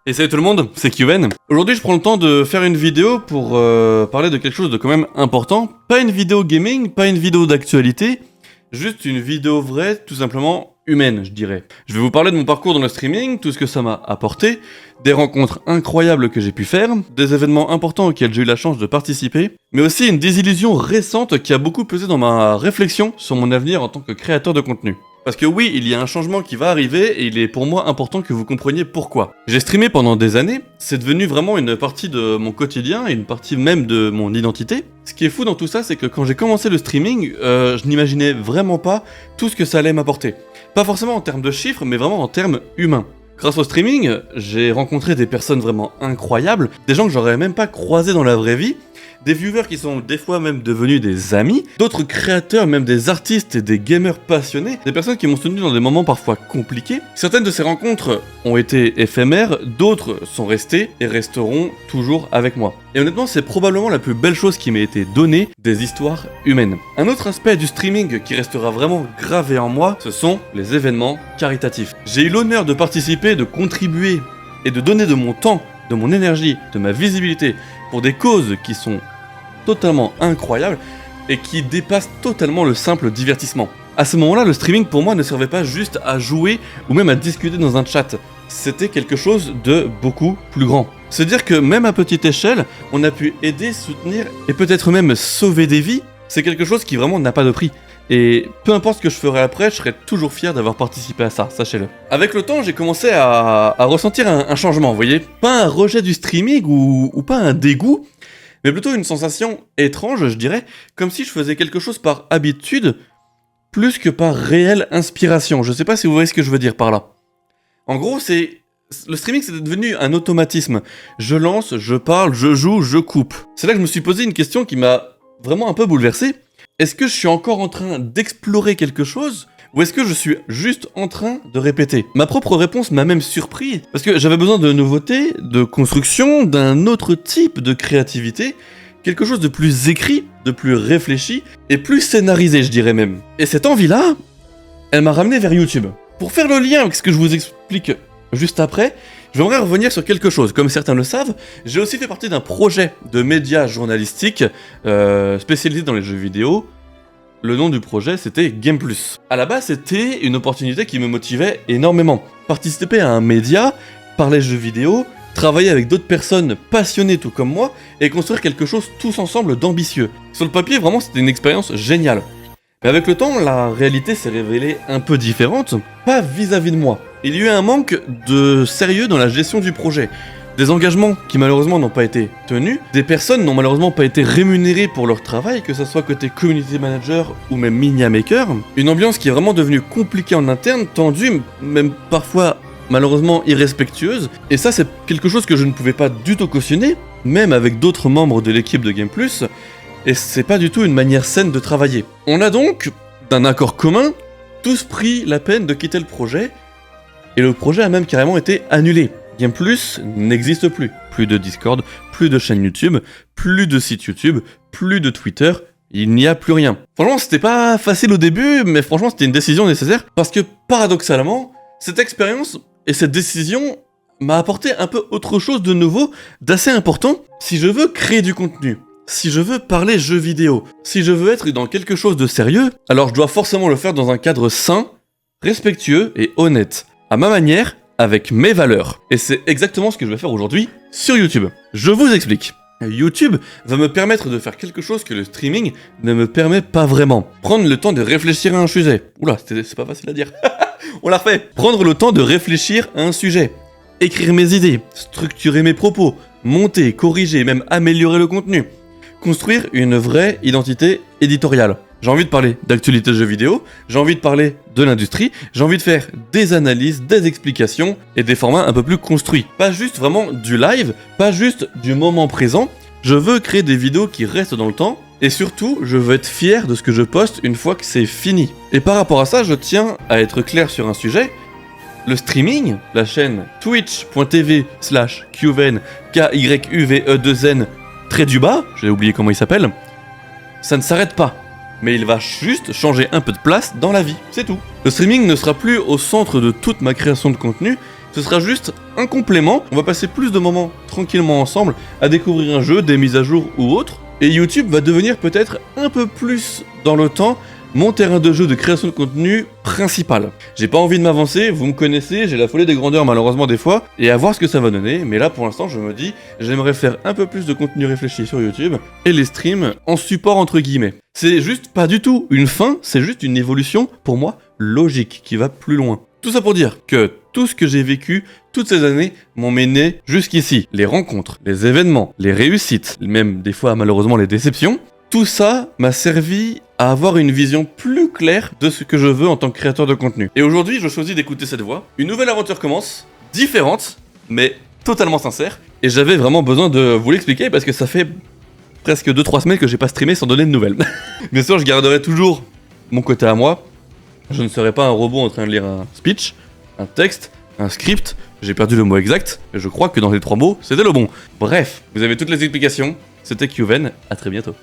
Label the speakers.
Speaker 1: Et salut tout le monde, c'est QN. Aujourd'hui je prends le temps de faire une vidéo pour parler de quelque chose de quand même important. Pas une vidéo gaming, pas une vidéo d'actualité, juste une vidéo vraie, tout simplement humaine je dirais. Je vais vous parler de mon parcours dans le streaming, tout ce que ça m'a apporté, des rencontres incroyables que j'ai pu faire, des événements importants auxquels j'ai eu la chance de participer, mais aussi une désillusion récente qui a beaucoup pesé dans ma réflexion sur mon avenir en tant que créateur de contenu. Parce que oui, il y a un changement qui va arriver et il est pour moi important que vous compreniez pourquoi. J'ai streamé pendant des années, c'est devenu vraiment une partie de mon quotidien et une partie même de mon identité. Ce qui est fou dans tout ça, c'est que quand j'ai commencé le streaming, je n'imaginais vraiment pas tout ce que ça allait m'apporter. Pas forcément en termes de chiffres, mais vraiment en termes humains. Grâce au streaming, j'ai rencontré des personnes vraiment incroyables, des gens que j'aurais même pas croisés dans la vraie vie, des viewers qui sont des fois même devenus des amis, d'autres créateurs, même des artistes et des gamers passionnés, des personnes qui m'ont soutenu dans des moments parfois compliqués. Certaines de ces rencontres ont été éphémères, d'autres sont restées et resteront toujours avec moi. Et honnêtement, c'est probablement la plus belle chose qui m'ait été donnée, des histoires humaines. Un autre aspect du streaming qui restera vraiment gravé en moi, ce sont les événements caritatifs. J'ai eu l'honneur de participer, de contribuer et de donner de mon temps, de mon énergie, de ma visibilité pour des causes qui sont totalement incroyables et qui dépassent totalement le simple divertissement. À ce moment-là, le streaming pour moi ne servait pas juste à jouer ou même à discuter dans un chat. C'était quelque chose de beaucoup plus grand. Se dire que même à petite échelle, on a pu aider, soutenir et peut-être même sauver des vies, c'est quelque chose qui vraiment n'a pas de prix. Et peu importe ce que je ferai après, je serai toujours fier d'avoir participé à ça, sachez-le. Avec le temps, j'ai commencé à ressentir un changement, vous voyez. Pas un rejet du streaming ou pas un dégoût, mais plutôt une sensation étrange, je dirais, comme si je faisais quelque chose par habitude, plus que par réelle inspiration. Je sais pas si vous voyez ce que je veux dire par là. En gros, le streaming, c'est devenu un automatisme. Je lance, je parle, je joue, je coupe. C'est là que je me suis posé une question qui m'a vraiment un peu bouleversé. Est-ce que je suis encore en train d'explorer quelque chose ou est-ce que je suis juste en train de répéter? Ma propre réponse m'a même surpris parce que j'avais besoin de nouveautés, de construction, d'un autre type de créativité, quelque chose de plus écrit, de plus réfléchi et plus scénarisé, je dirais même. Et cette envie-là, elle m'a ramené vers YouTube. Pour faire le lien avec ce que je vous explique juste après, j'aimerais revenir sur quelque chose. Comme certains le savent, j'ai aussi fait partie d'un projet de médias journalistiques spécialisé dans les jeux vidéo. Le nom du projet, c'était Game Plus. À la base, c'était une opportunité qui me motivait énormément. Participer à un média, parler jeux vidéo, travailler avec d'autres personnes passionnées tout comme moi, et construire quelque chose tous ensemble d'ambitieux. Sur le papier, vraiment, c'était une expérience géniale. Mais avec le temps, la réalité s'est révélée un peu différente, pas vis-à-vis de moi. Il y a eu un manque de sérieux dans la gestion du projet. Des engagements qui malheureusement n'ont pas été tenus, des personnes n'ont malheureusement pas été rémunérées pour leur travail, que ce soit côté community manager ou même media maker. Une ambiance qui est vraiment devenue compliquée en interne, tendue, même parfois malheureusement irrespectueuse. Et ça, c'est quelque chose que je ne pouvais pas du tout cautionner, même avec d'autres membres de l'équipe de Game Plus. Et c'est pas du tout une manière saine de travailler. On a donc, d'un accord commun, tous pris la peine de quitter le projet, et le projet a même carrément été annulé. Game Plus n'existe plus. Plus de Discord, plus de chaîne YouTube, plus de site YouTube, plus de Twitter, il n'y a plus rien. Franchement, c'était pas facile au début, mais franchement, c'était une décision nécessaire, parce que paradoxalement, cette expérience et cette décision m'a apporté un peu autre chose de nouveau, d'assez important, si je veux créer du contenu. Si je veux parler jeux vidéo, si je veux être dans quelque chose de sérieux, alors je dois forcément le faire dans un cadre sain, respectueux et honnête. À ma manière, avec mes valeurs. Et c'est exactement ce que je vais faire aujourd'hui sur YouTube. Je vous explique. YouTube va me permettre de faire quelque chose que le streaming ne me permet pas vraiment. Prendre le temps de réfléchir à un sujet. Oula, c'est pas facile à dire. On l'a fait. Prendre le temps de réfléchir à un sujet. Écrire mes idées, structurer mes propos, monter, corriger, même améliorer le contenu. Construire une vraie identité éditoriale. J'ai envie de parler d'actualité de jeux vidéo, j'ai envie de parler de l'industrie, j'ai envie de faire des analyses, des explications et des formats un peu plus construits. Pas juste vraiment du live, pas juste du moment présent, je veux créer des vidéos qui restent dans le temps et surtout, je veux être fier de ce que je poste une fois que c'est fini. Et par rapport à ça, je tiens à être clair sur un sujet. Le streaming, la chaîne twitch.tv/QVN, KYUVE2N, trait du bas, j'ai oublié comment il s'appelle, ça ne s'arrête pas. Mais il va juste changer un peu de place dans la vie, c'est tout. Le streaming ne sera plus au centre de toute ma création de contenu, Ce sera juste un complément, on va passer plus de moments tranquillement ensemble à découvrir un jeu, des mises à jour ou autre, et YouTube va devenir peut-être un peu plus dans le temps mon terrain de jeu de création de contenu principal. J'ai pas envie de m'avancer, vous me connaissez, j'ai la folie des grandeurs malheureusement des fois, et à voir ce que ça va donner, mais là pour l'instant je me dis, j'aimerais faire un peu plus de contenu réfléchi sur YouTube, et les streams en support entre guillemets. C'est juste pas du tout une fin, c'est juste une évolution, pour moi, logique, qui va plus loin. Tout ça pour dire que tout ce que j'ai vécu toutes ces années m'ont mené jusqu'ici. Les rencontres, les événements, les réussites, même des fois malheureusement les déceptions, tout ça m'a servi à avoir une vision plus claire de ce que je veux en tant que créateur de contenu. Et aujourd'hui, je choisis d'écouter cette voix. Une nouvelle aventure commence, différente, mais totalement sincère. Et j'avais vraiment besoin de vous l'expliquer parce que ça fait presque 2-3 semaines que j'ai pas streamé sans donner de nouvelles. Bien sûr, je garderai toujours mon côté à moi. Je ne serai pas un robot en train de lire un speech, un texte, un script. J'ai perdu le mot exact, mais je crois que dans les 3 mots, c'était le bon. Bref, vous avez toutes les explications. C'était Qven, à très bientôt.